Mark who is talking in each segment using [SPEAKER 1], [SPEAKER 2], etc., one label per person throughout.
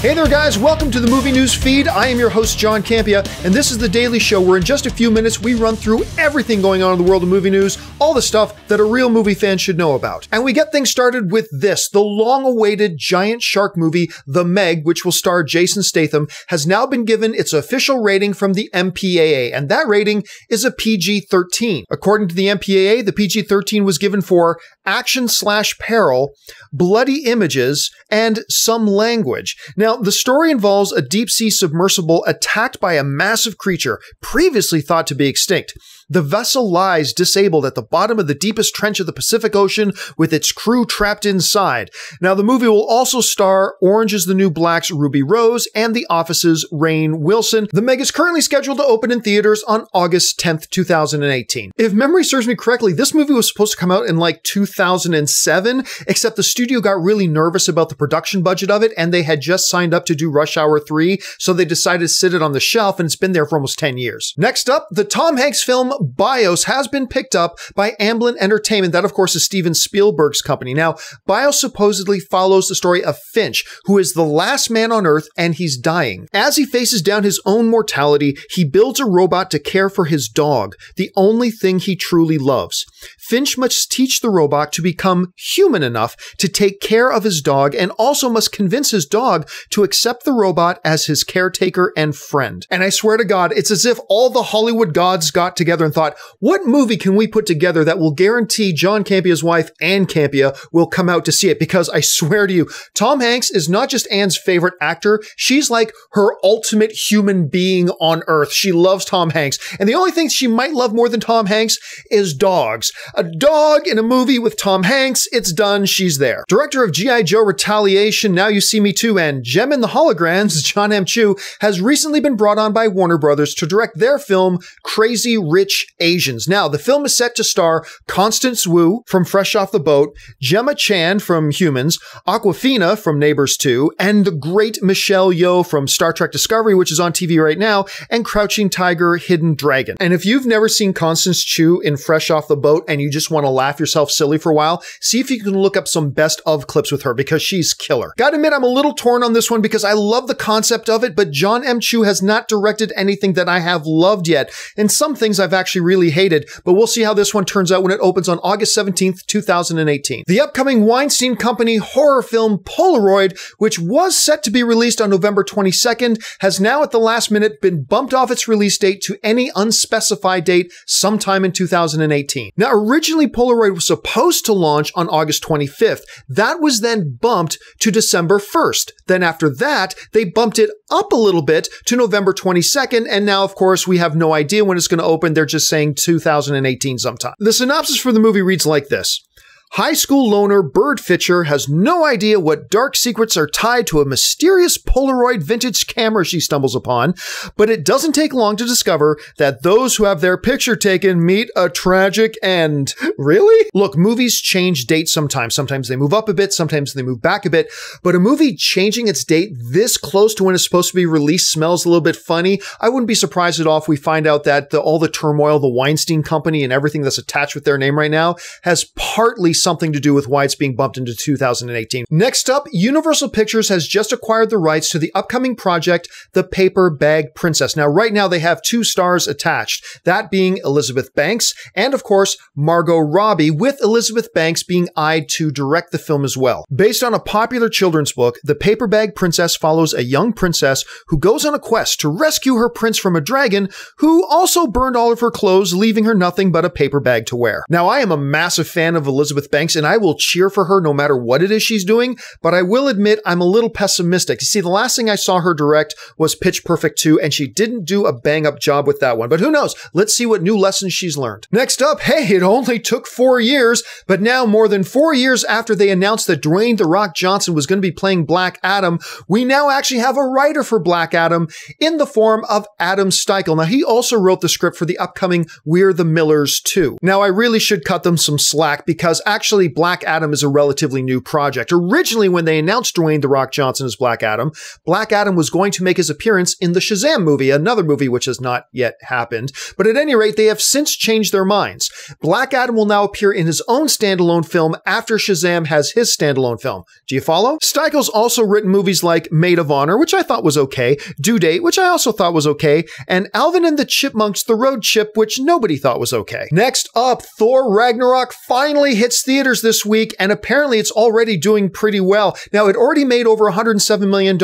[SPEAKER 1] Hey there guys, welcome to the Movie News Feed. I am your host Jon Campea, and this is the daily show where in just a few minutes we run through everything going on in the world of movie news, all the stuff that a real movie fan should know about. And we get things started with this. The long-awaited giant shark movie, The Meg, which will star Jason Statham, has now been given its official rating from the MPAA, and that rating is a PG-13. According to the MPAA, the PG-13 was given for action/peril, bloody images, and some language. Now, the story involves a deep-sea submersible attacked by a massive creature previously thought to be extinct. The vessel lies disabled at the bottom of the deepest trench of the Pacific Ocean with its crew trapped inside. Now, the movie will also star Orange is the New Black's Ruby Rose and The Office's Rainn Wilson. The Meg is currently scheduled to open in theaters on August 10th, 2018. If memory serves me correctly, this movie was supposed to come out in like 2007, except the studio got really nervous about the production budget of it, and they had just signed up to do Rush Hour 3, so they decided to sit it on the shelf, and it's been there for almost 10 years. Next up, the Tom Hanks film BIOS has been picked up by Amblin Entertainment. That, of course, is Steven Spielberg's company. Now, BIOS supposedly follows the story of Finch, who is the last man on Earth, and he's dying. As he faces down his own mortality, he builds a robot to care for his dog, the only thing he truly loves. Finch must teach the robot to become human enough to take care of his dog, and also must convince his dog to accept the robot as his caretaker and friend. And I swear to God, it's as if all the Hollywood gods got together and thought, what movie can we put together that will guarantee Jon Campea's wife, Anne Campea, will come out to see it? Because I swear to you, Tom Hanks is not just Anne's favorite actor, she's like her ultimate human being on Earth. She loves Tom Hanks. And the only thing she might love more than Tom Hanks is dogs. A dog in a movie with Tom Hanks, it's done, she's there. Director of G.I. Joe Retaliation, Now You See Me Too, and Gem in the Holograms, Jon M Chu, has recently been brought on by Warner Brothers to direct their film, Crazy Rich Asians. Now, the film is set to star Constance Wu from Fresh Off the Boat, Gemma Chan from Humans, Awkwafina from Neighbors 2, and the great Michelle Yeoh from Star Trek Discovery, which is on TV right now, and Crouching Tiger, Hidden Dragon. And if you've never seen Constance Chu in Fresh Off the Boat and you just want to laugh yourself silly for a while, see if you can look up some best of clips with her, because she's killer. Gotta admit, I'm a little torn on this one because I love the concept of it, but Jon M Chu has not directed anything that I have loved yet, and some things I've actually really hated, but we'll see how this one turns out when it opens on August 17th, 2018. The upcoming Weinstein Company horror film Polaroid, which was set to be released on November 22nd, has now at the last minute been bumped off its release date to any unspecified date sometime in 2018. Now, originally Polaroid was supposed to launch on August 25th. That was then bumped to December 1st. Then after that, they bumped it up a little bit to November 22nd, and now, of course, we have no idea when it's going to open. They're just saying 2018 sometime. The synopsis for the movie reads like this. High school loner Bird Fitcher has no idea what dark secrets are tied to a mysterious Polaroid vintage camera she stumbles upon, but it doesn't take long to discover that those who have their picture taken meet a tragic end. Really? Look, movies change dates sometimes. Sometimes they move up a bit, sometimes they move back a bit, but a movie changing its date this close to when it's supposed to be released smells a little bit funny. I wouldn't be surprised at all if we find out that all the turmoil, the Weinstein Company and everything that's attached with their name right now has partly something to do with why it's being bumped into 2018. Next up, Universal Pictures has just acquired the rights to the upcoming project, The Paper Bag Princess. Now, right now, they have two stars attached, that being Elizabeth Banks and, of course, Margot Robbie, with Elizabeth Banks being eyed to direct the film as well. Based on a popular children's book, The Paper Bag Princess follows a young princess who goes on a quest to rescue her prince from a dragon who also burned all of her clothes, leaving her nothing but a paper bag to wear. Now, I am a massive fan of Elizabeth Banks, and I will cheer for her no matter what it is she's doing, but I will admit I'm a little pessimistic. You see, the last thing I saw her direct was Pitch Perfect 2, and she didn't do a bang-up job with that one, but who knows? Let's see what new lessons she's learned. Next up, hey, it only took 4 years, but now more than 4 years after they announced that Dwayne "The Rock" Johnson was going to be playing Black Adam, we now actually have a writer for Black Adam in the form of Adam Steichel. Now, he also wrote the script for the upcoming We're the Millers 2. Now, I really should cut them some slack because actually, Black Adam is a relatively new project. Originally, when they announced Dwayne "The Rock" Johnson as Black Adam was going to make his appearance in the Shazam movie, another movie which has not yet happened. But at any rate, they have since changed their minds. Black Adam will now appear in his own standalone film after Shazam has his standalone film. Do you follow? Steichel's also written movies like Maid of Honor, which I thought was okay, Due Date, which I also thought was okay, and Alvin and the Chipmunks: The Road Chip, which nobody thought was okay. Next up, Thor Ragnarok finally hits theaters this week, and apparently it's already doing pretty well. Now, it already made over $107 million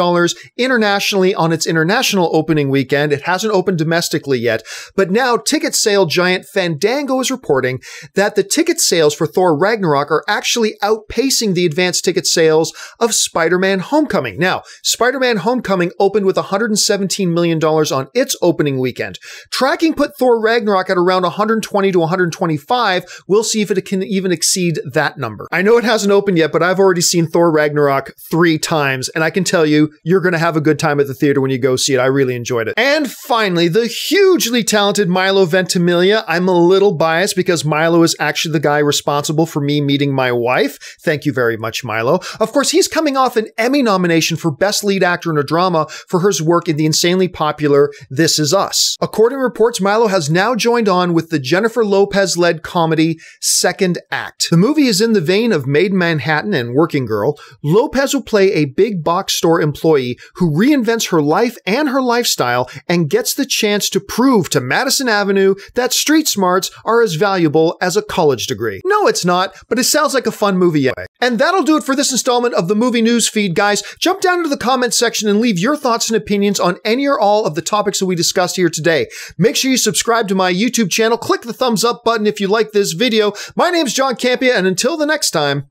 [SPEAKER 1] internationally on its international opening weekend. It hasn't opened domestically yet, but now ticket sale giant Fandango is reporting that the ticket sales for Thor Ragnarok are actually outpacing the advanced ticket sales of Spider-Man Homecoming. Now, Spider-Man Homecoming opened with $117 million on its opening weekend. Tracking put Thor Ragnarok at around 120 to 125. We'll see if it can even exceed that number. I know it hasn't opened yet, but I've already seen Thor Ragnarok 3 times, and I can tell you, you're going to have a good time at the theater when you go see it. I really enjoyed it. And finally, the hugely talented Milo Ventimiglia. I'm a little biased because Milo is actually the guy responsible for me meeting my wife. Thank you very much, Milo. Of course, he's coming off an Emmy nomination for Best Lead Actor in a Drama for his work in the insanely popular This Is Us. According to reports, Milo has now joined on with the Jennifer Lopez-led comedy Second Act. The movie is in the vein of Maid in Manhattan and Working Girl. Lopez will play a big box store employee who reinvents her life and her lifestyle and gets the chance to prove to Madison Avenue that street smarts are as valuable as a college degree. No, it's not, but it sounds like a fun movie anyway. And that'll do it for this installment of the Movie News Feed, guys. Jump down into the comments section and leave your thoughts and opinions on any or all of the topics that we discussed here today. Make sure you subscribe to my YouTube channel. Click the thumbs up button if you like this video. My name's Jon Campea, and until the next time,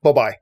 [SPEAKER 1] bye-bye.